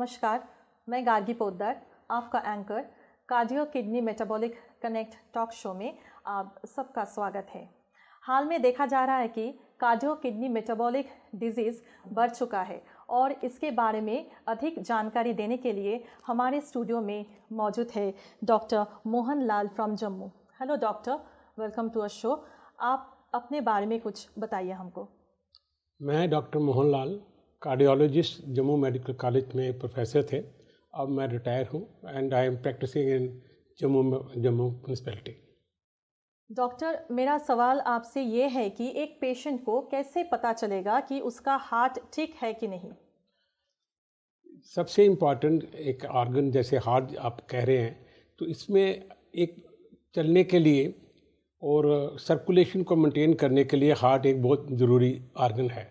नमस्कार, मैं गार्गी पोद्दार, आपका anchor cardio kidney metabolic connect talk show में आप सबका स्वागत है। हाल में देखा जा रहा है कि कार्डियो किडनी मेटाबॉलिक डिजीज़ बढ़ चुका है और इसके बारे में अधिक जानकारी देने के लिए हमारे स्टूडियो में मौजूद है doctor Mohan Lal from Jammu. Hello doctor, welcome to a show. आप अपने बारे में कुछ बताइए हमको। मैं doctor Mohan Lal, cardiologist, Jammu medical college में प्रोफेसर थे। अब मैं रिटायर हूँ and I am practising in Jammu municipality. Doctor, मेरा सवाल आपसे ये है कि एक पेशेंट को कैसे पता चलेगा कि उसका हार्ट ठीक है कि नहीं? सबसे इम्पॉर्टेंट एक ऑर्गन जैसे हार्ट आप कह रहे हैं, तो इसमें एक चलने के लिए और सर्कुलेशन को मेंटेन करने के लिए हार्ट एक बहुत ज़रूरी ऑर्गन है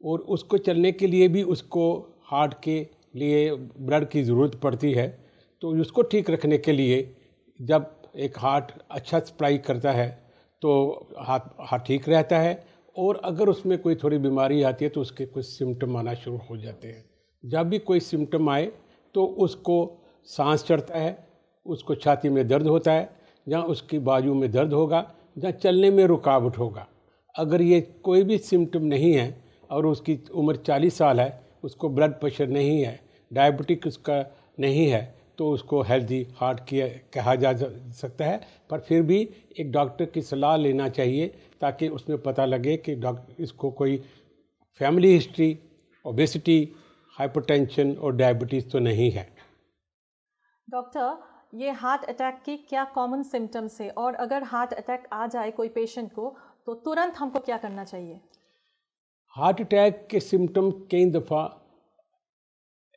और उसको चलने के लिए भी उसको हार्ट के लिए ब्लड की ज़रूरत पड़ती है। तो उसको ठीक रखने के लिए जब एक हार्ट अच्छा सप्लाई करता है तो हार्ट ठीक रहता है, और अगर उसमें कोई थोड़ी बीमारी आती है तो उसके कुछ सिम्टम आना शुरू हो जाते हैं। जब भी कोई सिम्टम आए तो उसको सांस चढ़ता है, उसको छाती में दर्द होता है, जहाँ उसकी बाजू में दर्द होगा, जहाँ चलने में रुकावट होगा। अगर ये कोई भी सिम्टम नहीं है और उसकी उम्र 40 साल है, उसको ब्लड प्रेशर नहीं है, डायबिटिक उसका नहीं है, तो उसको हेल्दी हार्ट की कहा जा सकता है। पर फिर भी एक डॉक्टर की सलाह लेना चाहिए ताकि उसमें पता लगे कि इसको कोई फैमिली हिस्ट्री, ओबेसिटी, हाइपरटेंशन और डायबिटीज़ तो नहीं है। डॉक्टर, ये हार्ट अटैक की क्या कॉमन सिम्टम्स है और अगर हार्ट अटैक आ जाए कोई पेशेंट को तो तुरंत हमको क्या करना चाहिए? हार्ट अटैक के सिम्टम कई दफ़ा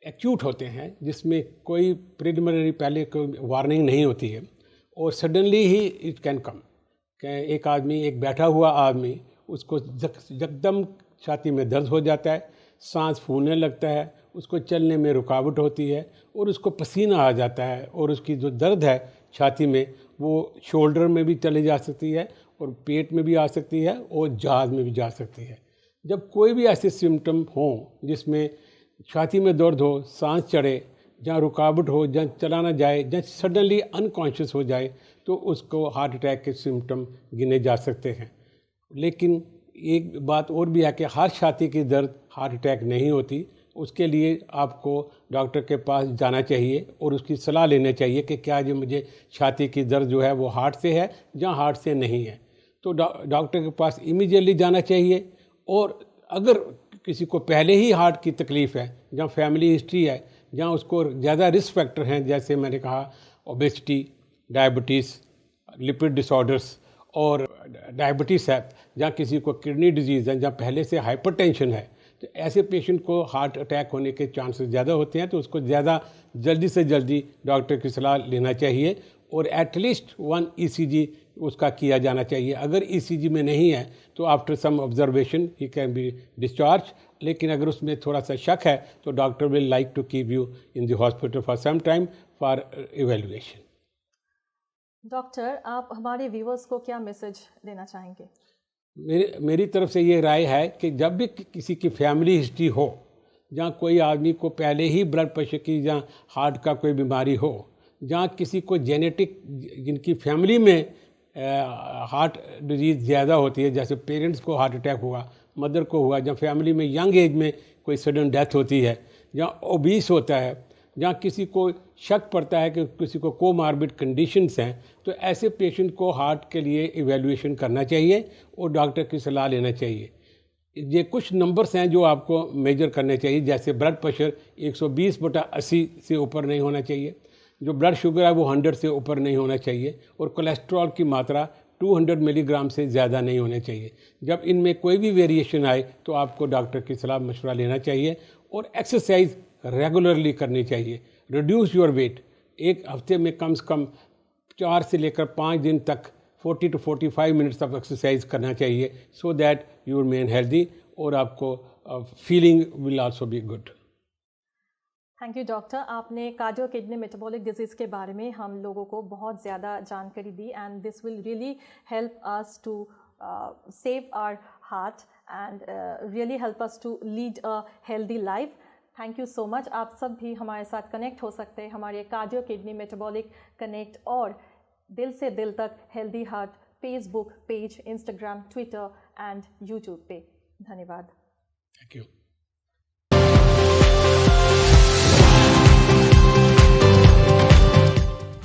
एक्यूट होते हैं जिसमें कोई प्रिलिमिनरी पहले कोई वार्निंग नहीं होती है और suddenly he it can come. एक आदमी, एक बैठा हुआ आदमी, उसको एकदम छाती में दर्द हो जाता है, सांस फूलने लगता है, उसको चलने में रुकावट होती है और उसको पसीना आ जाता है, और उसकी जो दर्द है छाती में वो शोल्डर में भी चली जा सकती है और पेट में भी आ सकती है और जहाज़ में भी जा सकती है। जब कोई भी ऐसे सिम्टम हों जिसमें छाती में दर्द हो, सांस चढ़े, जहाँ रुकावट हो, जहाँ चला ना जाए, जहाँ सडनली अनकॉन्शियस हो जाए, तो उसको हार्ट अटैक के सिम्टम गिने जा सकते हैं। लेकिन एक बात और भी है कि हर छाती की दर्द हार्ट अटैक नहीं होती। उसके लिए आपको डॉक्टर के पास जाना चाहिए और उसकी सलाह लेनी चाहिए कि क्या जो मुझे छाती की दर्द जो है वो हार्ट से है या हार्ट से नहीं है। तो डॉक्टर के पास इमीडिएटली जाना चाहिए। और अगर किसी को पहले ही हार्ट की तकलीफ़ है, जहाँ फैमिली हिस्ट्री है, जहाँ उसको ज़्यादा रिस्क फैक्टर हैं, जैसे मैंने कहा ओबेसिटी, डायबिटीज़, लिपिड डिसऑर्डर्स और डायबिटीज़ है, जहाँ किसी को किडनी डिजीज़ है, जहाँ पहले से हाइपरटेंशन है, तो ऐसे पेशेंट को हार्ट अटैक होने के चांसेस ज़्यादा होते हैं। तो उसको ज़्यादा जल्दी से जल्दी डॉक्टर की सलाह लेना चाहिए और एटलीस्ट 1 ECG उसका किया जाना चाहिए। अगर ECG में नहीं है तो after some observation he can be discharge. लेकिन अगर उसमें थोड़ा सा शक है तो doctor will like to keep you in the hospital for some time for evaluation. Doctor, आप हमारे व्यूअर्स को क्या मैसेज देना चाहेंगे? मेरी तरफ से ये राय है कि जब भी किसी की फैमिली हिस्ट्री हो, जहाँ कोई आदमी को पहले ही ब्लड प्रेशर की, जहाँ हार्ट का कोई बीमारी हो, जहाँ किसी को जेनेटिक, जिनकी फैमिली में हार्ट डिजीज़ ज़्यादा होती है, जैसे पेरेंट्स को हार्ट अटैक हुआ, मदर को हुआ, जहाँ फैमिली में यंग एज में कोई सडन डेथ होती है, जहाँ ओबीस होता है, जहाँ किसी को शक पड़ता है कि किसी को कोमार्बिड कंडीशंस हैं, तो ऐसे पेशेंट को हार्ट के लिए इवैल्यूएशन करना चाहिए और डॉक्टर की सलाह लेना चाहिए। ये कुछ नंबर्स हैं जो आपको मेजर करने चाहिए, जैसे ब्लड प्रेशर 120/80 से ऊपर नहीं होना चाहिए, जो ब्लड शुगर है वो 100 से ऊपर नहीं होना चाहिए, और कोलेस्ट्रॉल की मात्रा 200 मिलीग्राम से ज़्यादा नहीं होना चाहिए। जब इनमें कोई भी वेरिएशन आए तो आपको डॉक्टर की सलाह मशवरा लेना चाहिए और एक्सरसाइज रेगुलरली करनी चाहिए। रिड्यूस योर वेट, एक हफ्ते में कम से कम 4 से लेकर 5 दिन तक 40 to 45 मिनट्स ऑफ एक्सरसाइज करना चाहिए, so that you remain healthy और आपको feeling will also be good. Thank you doctor, आपने कार्डियो किडनी मेटाबॉलिक डिजीज़ के बारे में हम लोगों को बहुत ज़्यादा जानकारी दी and this will really help us to save our heart and really help us to lead a healthy life. Thank you so much. आप सब भी हमारे साथ कनेक्ट हो सकते हैं हमारे कार्डियो किडनी मेटाबॉलिक कनेक्ट और दिल से दिल तक healthy heart Facebook page, Instagram, Twitter and YouTube पे। धन्यवाद। Thank you.